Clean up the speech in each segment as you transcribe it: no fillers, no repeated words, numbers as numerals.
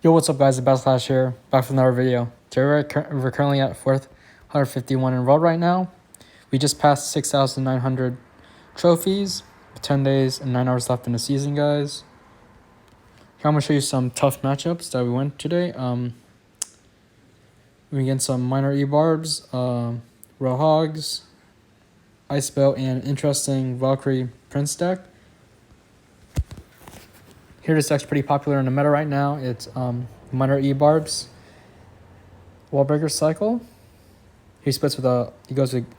Yo, what's up guys, the Best Clash here, back with another video. Today we're currently at 4th, 151 enrolled right now. We just passed 6,900 trophies, 10 days and 9 hours left in the season, guys. Here I'm going to show you some tough matchups that we went today. We get some minor e-barbs, row hogs, Iceberg, and interesting Valkyrie Prince deck. Here, this deck's pretty popular in the meta right now. It's minor e-barbs, wallbreaker cycle. He goes with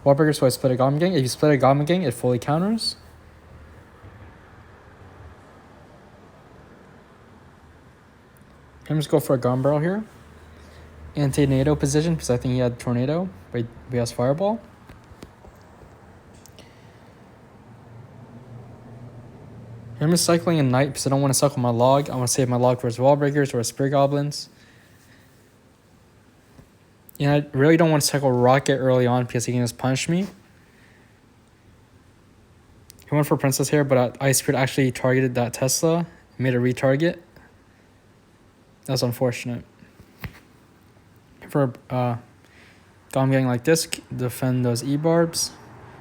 wallbreaker, so I split a goblin gang. If you split a goblin gang, it fully counters. I'm just go for a gun barrel here. Anti-tornado position because I think he had tornado, but he has fireball. I'm just cycling a knight because I don't want to cycle my log. I want to save my log for his wall breakers or his spear goblins. And I really don't want to cycle rocket early on because he can just punish me. He went for princess here, but Iceberg actually targeted that Tesla, made a retarget. That's unfortunate. For goblin gang like this, defend those e-barbs.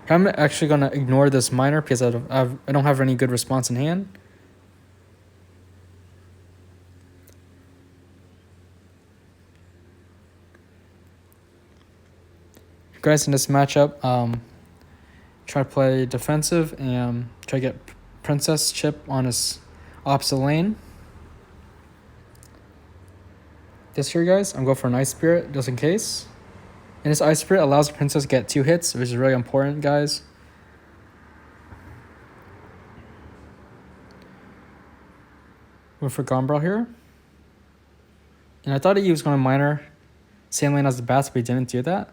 I'm actually going to ignore this miner because I don't have any good response in hand. Guys, in this matchup, try to play defensive and try to get princess chip on his opposite lane. This here, guys, I'm going for an Ice Spirit just in case. And this Ice Spirit allows the princess to get 2 hits, which is really important, guys. Went for Gombrel here. And I thought he was going to miner same lane as the bats, but he didn't do that.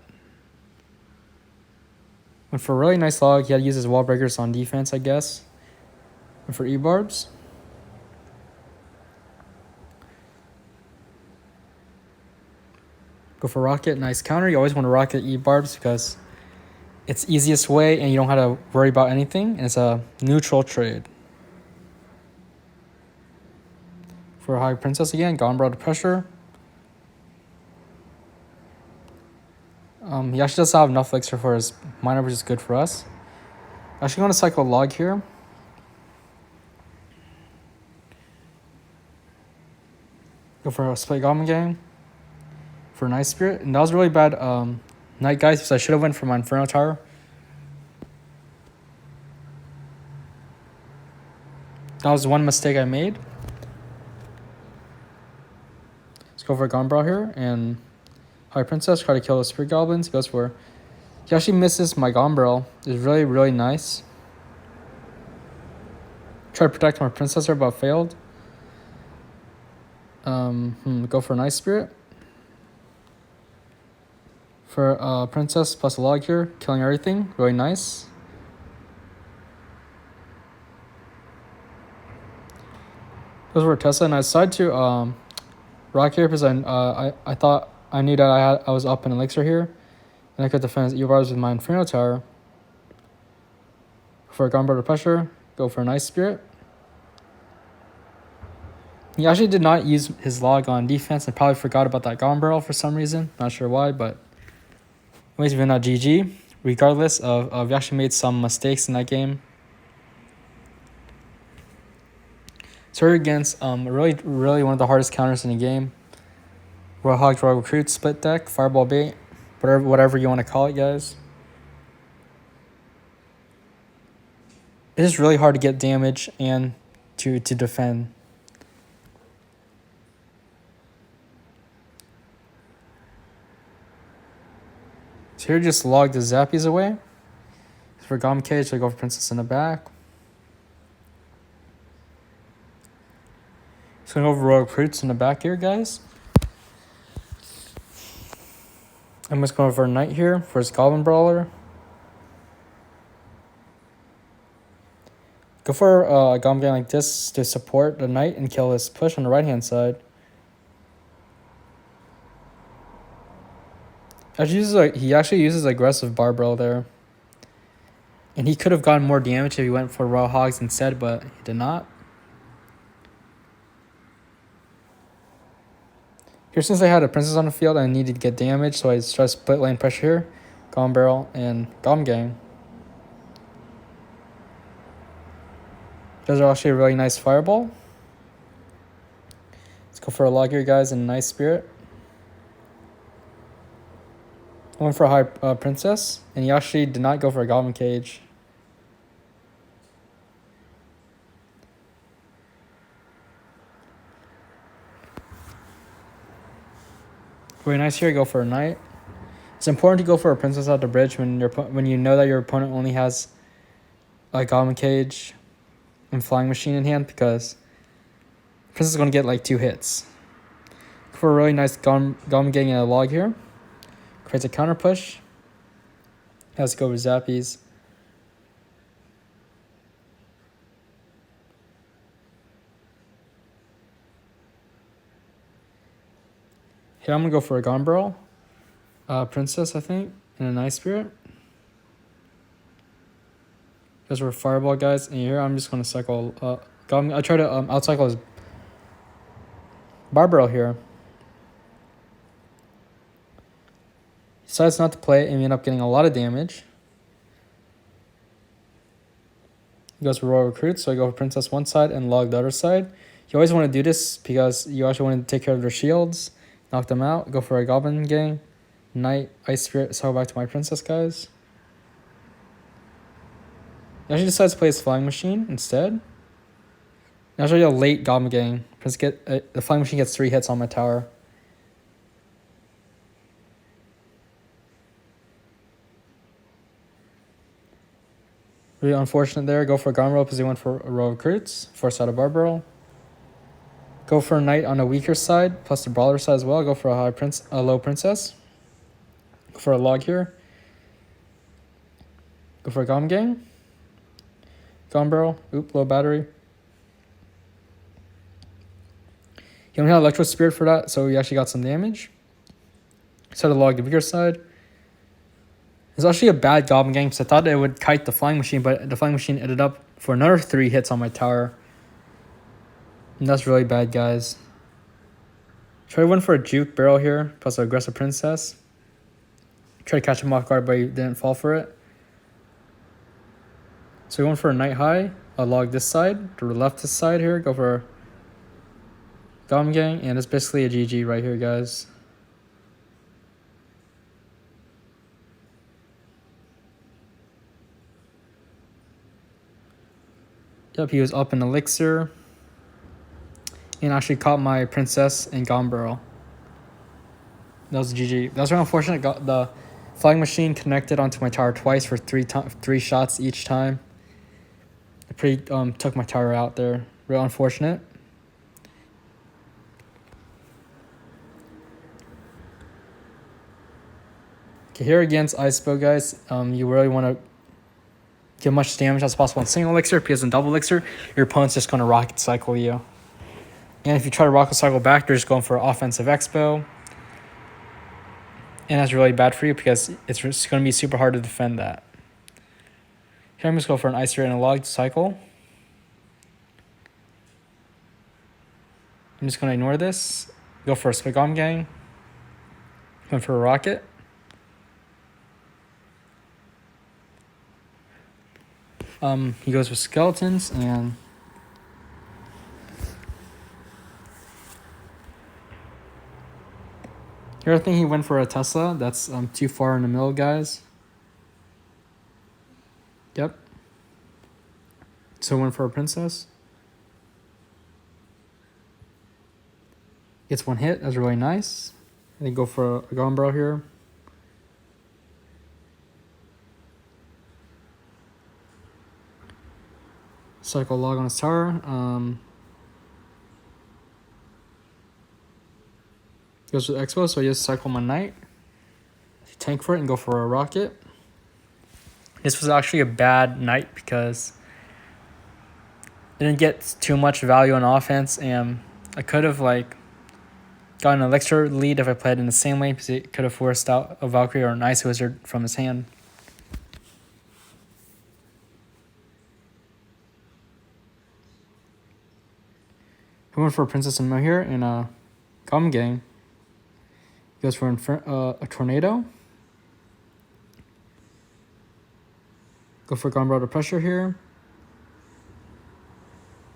Went for a really nice log. He had to use his wall breakers on defense, I guess. Went for e-barbs. Go for rocket, nice counter. You always want to rocket e-barbs because it's easiest way and you don't have to worry about anything. And it's a neutral trade. For a high princess again, Gombrel to pressure. He actually does have enough elixir for his miner, which is good for us. Actually going to cycle log here. Go for a split goblin gang. For Night Spirit, and that was really bad night, guys, because I should have went for my Inferno Tower. That was one mistake I made. Let's go for a Gombrel here, and High Princess, try to kill the Spirit Goblins. He actually misses my Gombrel. It's really, really nice. Try to protect my Princess here, but failed. Go for a Night Spirit. For princess plus a log here, killing everything, really nice. Those were Tesla, and I decided to rock here because I thought I knew that I was up in elixir here, and I could defend his e-barbs with my Inferno Tower. For a Gombrel to pressure, go for a Nice Spirit. He actually did not use his log on defense and probably forgot about that Gombrel for some reason. Not sure why, but anyways, we're not GG. Regardless of we actually made some mistakes in that game. So we're against really one of the hardest counters in the game. Royal Hogs, Royal Recruit, split deck, Fireball Bait, whatever you want to call it, guys. It is really hard to get damage and to defend. So here, just log the Zappies away. For Goblin Cage, I go for Princess in the back. Just gonna go over Royal Recruits in the back here, guys. I'm just going for a Knight here for his Goblin Brawler. Go for a Goblin Gang like this to support the Knight and kill his push on the right hand side. He actually uses aggressive barbell there. And he could have gotten more damage if he went for Raw Hogs instead, but he did not. Here, since I had a princess on the field, I needed to get damage, so I tried split lane pressure here. Goblin Barrel and Goblin Gang. Those are actually a really nice fireball. Let's go for a log here, guys, and nice spirit. I went for a high princess, and he actually did not go for a goblin cage. Really nice here, go for a knight. It's important to go for a princess at the bridge when you know that your opponent only has a goblin cage and flying machine in hand, because princess is going to get like 2 hits. Go for a really nice goblin gang and a log here. Creates a counter push. Has to go with zappies. Here I'm gonna go for a Gonbrel, princess I think, and a nice spirit. Goes for a fireball, guys, and here I'm just gonna cycle. I try to outcycle his Barbarel here. He decides not to play, and we end up getting a lot of damage. He goes for Royal Recruit, so I go for Princess one side and Log the other side. You always want to do this because you actually want to take care of their shields, knock them out, go for a Goblin Gang, Knight, Ice Spirit, so back to my Princess, guys. He actually decides to play his Flying Machine instead. Actually, a late Goblin Gang. The Flying Machine gets 3 hits on my tower. Really unfortunate there. Go for a Gonro because he went for a row of recruits. Force out a Barbarel. Go for a Knight on a weaker side, plus the Brawler side as well. Go for a low Princess. Go for a Log here. Go for a Goblin Gang. Gonbarrel. Oop, low battery. He only had Electro Spirit for that, so he actually got some damage. So to log the weaker side. It's actually a bad Goblin Gang because I thought it would kite the Flying Machine, but the Flying Machine ended up for another 3 hits on my tower. And that's really bad, guys. Try one for a Juke Barrel here, plus an Aggressive Princess. Try to catch him off guard, but he didn't fall for it. So we went for a Knight High. I'll log this side, to the left this side here, go for Goblin Gang, and it's basically a GG right here, guys. Yep, he was up in Elixir. And actually caught my Princess and Gonbarrel. That was GG. That was really unfortunate. The Flying Machine connected onto my tower twice for 3 shots each time. It pretty took my tower out there. Real unfortunate. Okay, here against Iceberg, guys, you really want to get much damage as possible in single elixir, because in double elixir, your opponent's just going to rocket cycle you. And if you try to rocket cycle back, they're just going for offensive expo. And that's really bad for you because it's going to be super hard to defend that. Here I'm just going for an Ice Ray and a Log cycle. I'm just going to ignore this. Go for a Spigom Gang. Went for a Rocket. He goes for Skeletons and here I think he went for a Tesla. That's too far in the middle, guys. Yep. So went for a Princess. Gets 1 hit. That's really nice. And then go for a Gonbarrel here. Cycle Log on his tower. Goes with Expo, so I just cycle my Knight. Tank for it and go for a Rocket. This was actually a bad Knight because I didn't get too much value on offense, and I could have gotten an Elixir lead if I played in the same lane, because it could have forced out a Valkyrie or an Ice Wizard from his hand. I went for a Princess and Mo here in a Goblin Gang. Goes for a tornado. Go for Gunbar to pressure here.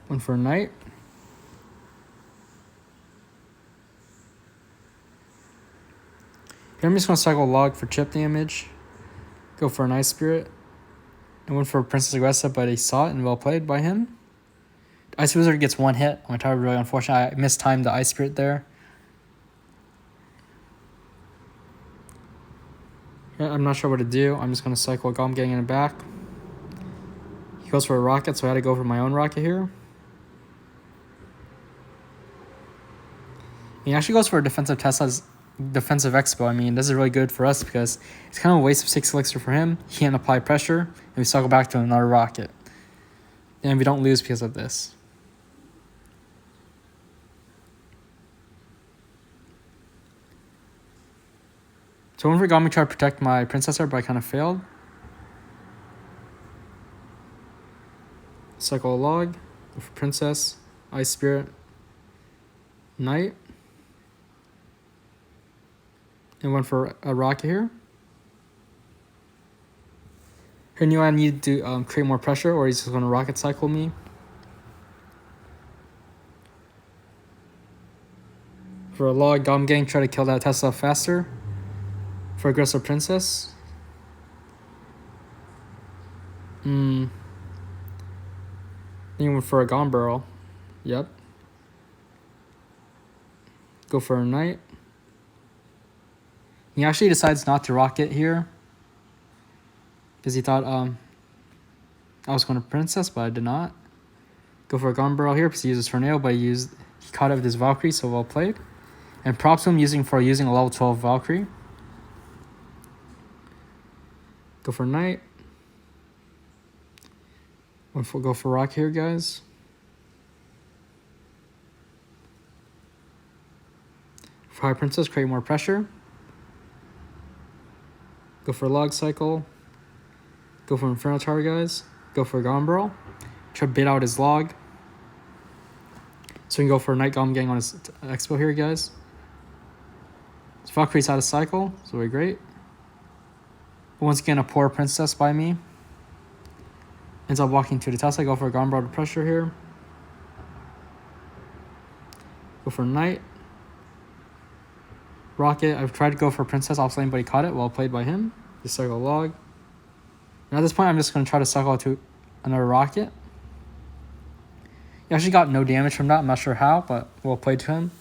One for a knight. Here I'm just going to cycle Log for chip damage. Go for an Ice Spirit. And one for Princess Aggressive, but he saw it and well played by him. Ice Wizard gets one hit. My tower really unfortunate. I mistimed the Ice Spirit there. Yeah, I'm not sure what to do. I'm just going to cycle Gom getting in the back. He goes for a rocket, so I had to go for my own rocket here. He actually goes for a defensive Tesla's defensive Expo. I mean, this is really good for us because it's kind of a waste of 6 elixir for him. He can't apply pressure, and we cycle back to another rocket. And we don't lose because of this. So one for Gami tried to protect my princess there, but I kind of failed. Cycle a Log, go for Princess, Ice Spirit, Knight. And one for a rocket here. Here knew I need to create more pressure, or he's just going to rocket cycle me. For a Log, Gom Gang, try to kill that Tesla faster. For Aggressive Princess. Then went for a Gom Barrel. Yep. Go for a Knight. He actually decides not to rocket here. Because he thought I was going to Princess, but I did not. Go for a Gom Barrel here because he uses Tornado, but he caught it with his Valkyrie, so well played. And props him using a level 12 Valkyrie. Go for Knight. Go for Rock here, guys. For High Princess, create more pressure. Go for Log Cycle. Go for Inferno Tower, guys. Go for Gombrel. Try to bait out his Log. So we can go for a Knight Gom Gang on his Expo here, guys. His Valkyrie's out of cycle, so we're great. Once again, a poor Princess by me. Ends up walking to the Tesla. Go for a Gombrel to pressure here. Go for Knight. Rocket. I've tried to go for Princess off lane, but he caught it. Well played by him. Just cycle Log. And at this point, I'm just going to try to cycle to another Rocket. He actually got no damage from that. I'm not sure how, but well played to him.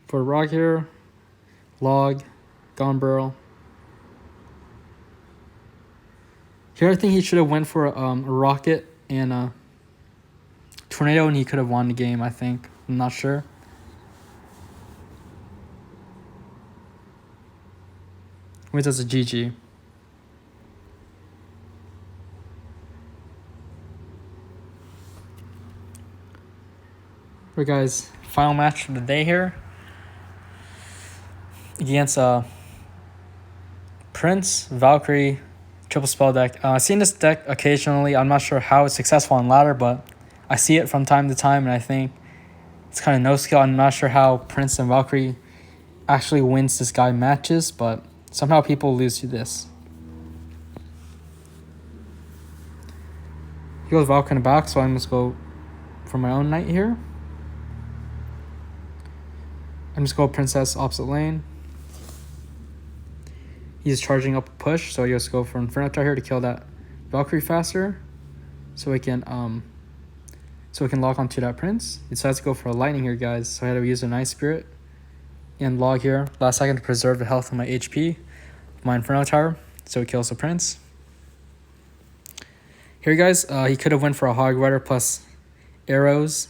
For Rock here, Log, Gombrel. Here, I think he should have went for a Rocket and a Tornado, and he could have won the game, I think. I'm not sure. Wait, that's a GG. Alright, guys. Final match of the day here. Against Prince, Valkyrie, triple spell deck. I've seen this deck occasionally. I'm not sure how it's successful on ladder, but I see it from time to time, and I think it's kind of no skill. I'm not sure how Prince and Valkyrie actually wins this guy matches, but somehow people lose to this. He goes Valkyrie in the back, so I'm just go for my own Knight here. I'm just go Princess opposite lane. He's charging up a push, so I just go for Inferno Tower here to kill that Valkyrie faster, so we can lock onto that Prince. He decides to go for a Lightning here, guys. So I had to use an Ice Spirit and Log here last second to preserve the health of my HP, my Inferno Tower, so it kills the Prince. Here, guys, he could have went for a Hog Rider plus arrows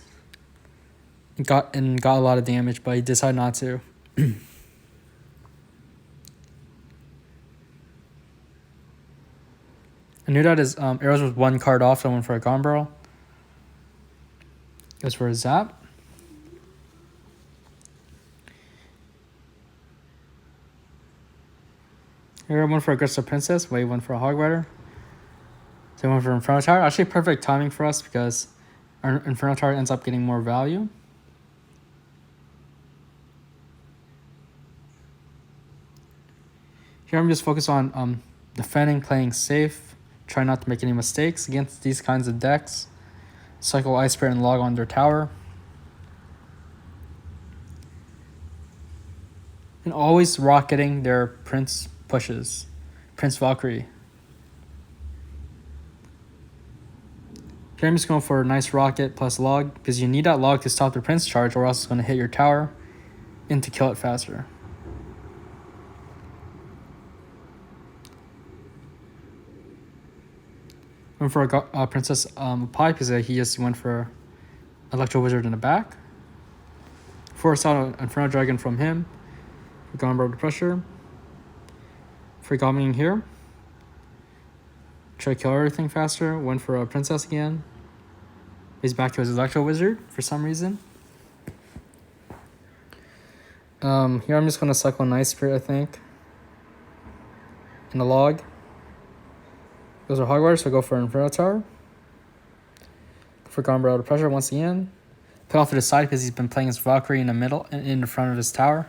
and got a lot of damage, but he decided not to. I knew that his arrows was one card off, so I went for a Gombrel. Goes for a Zap. Here I went for Aggressive Princess, Wave went for a Hog Rider. So I went for Inferno Tower. Actually perfect timing for us because our Inferno Tower ends up getting more value. Here I'm just focused on defending, playing safe, try not to make any mistakes against these kinds of decks. Cycle Iceberg and log on their tower. And always rocketing their Prince pushes. Prince Valkyrie. Here I'm just going for a nice rocket plus log, because you need that log to stop the Prince charge, or else it's going to hit your tower and to kill it faster. Went for a Princess Pie, because he just went for Electro Wizard in the back. Force out an Inferno Dragon from him. Gone above the pressure. For Goblin here. Try to kill everything faster. Went for a Princess again. He's back to his Electro Wizard for some reason. Here I'm just going to cycle an Iceberg, I think. And a log. Those are Hogwarts, so I go for Inferno Tower. For Gomber out of pressure once again. Put off to the side because he's been playing his Valkyrie in the middle and in the front of his tower.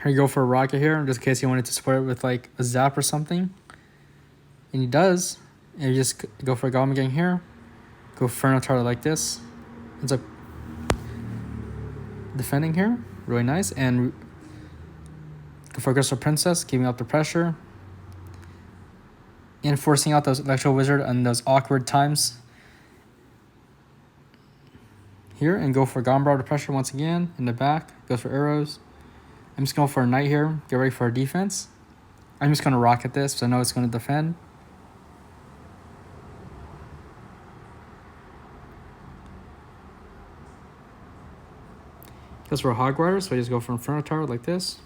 Here you go for a rocket here, just in case you wanted to support it with like a zap or something. And he does. And you just go for a Goblin Gang here. Go Inferno Tower like this. Ends up defending here. Really nice. And go for Aggressive Princess, keeping up the pressure. And forcing out those Electro Wizard and those awkward times. Here, and go for Gombro to pressure once again. In the back, goes for arrows. I'm just going for a knight here. Get ready for a defense. I'm just going to rocket this, because I know it's going to defend. Goes for a Hogwarts, so I just go for Inferno Tower like this.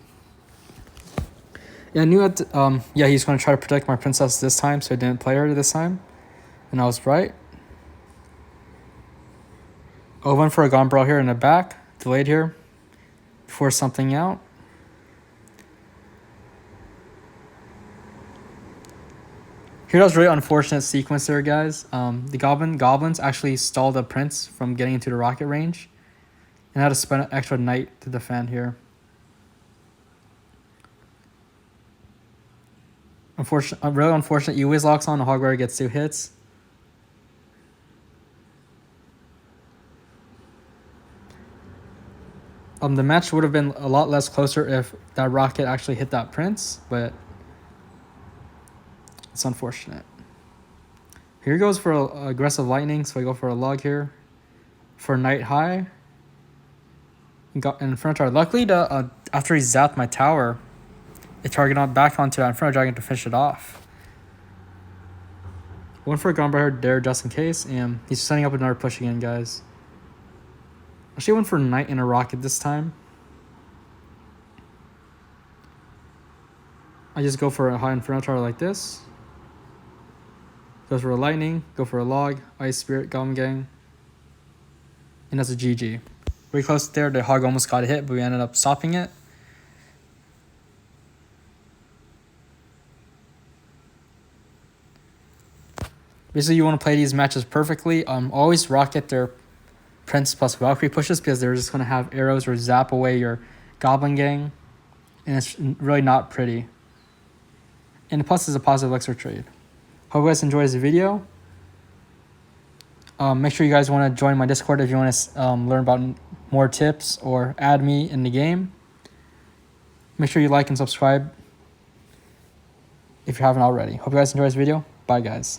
Yeah, I knew that, yeah, he's going to try to protect my princess this time, so I didn't play her this time. And I was right. I went for a Gombro here in the back. Delayed here. Force something out. Here was really unfortunate sequence there, guys. The goblins actually stalled the prince from getting into the rocket range. And had to spend an extra knight to defend here. Really unfortunate. You always locks on, the Hogwarts gets 2 hits. The match would have been a lot less closer if that rocket actually hit that prince, but it's unfortunate. Here goes for aggressive lightning, so I go for a log here. For knight high. Got an Inferno Tower. Luckily, after he zapped my tower, it targeted back onto that Inferno Dragon to finish it off. Went for a Gombro there just in case, and he's setting up another push again, guys. Actually went for a knight and a rocket this time. I just go for a high Inferno Tower like this. Goes for a lightning, go for a log, Ice Spirit, Goblin Gang. And that's a GG. Pretty close there, the hog almost got hit, but we ended up stopping it. Basically, you want to play these matches perfectly. Always rocket their Prince plus Valkyrie pushes, because they're just going to have arrows or zap away your Goblin Gang. And it's really not pretty. And plus, it's a positive elixir trade. Hope you guys enjoyed this video. Make sure you guys want to join my Discord if you want to learn about more tips or add me in the game. Make sure you like and subscribe if you haven't already. Hope you guys enjoyed this video. Bye, guys.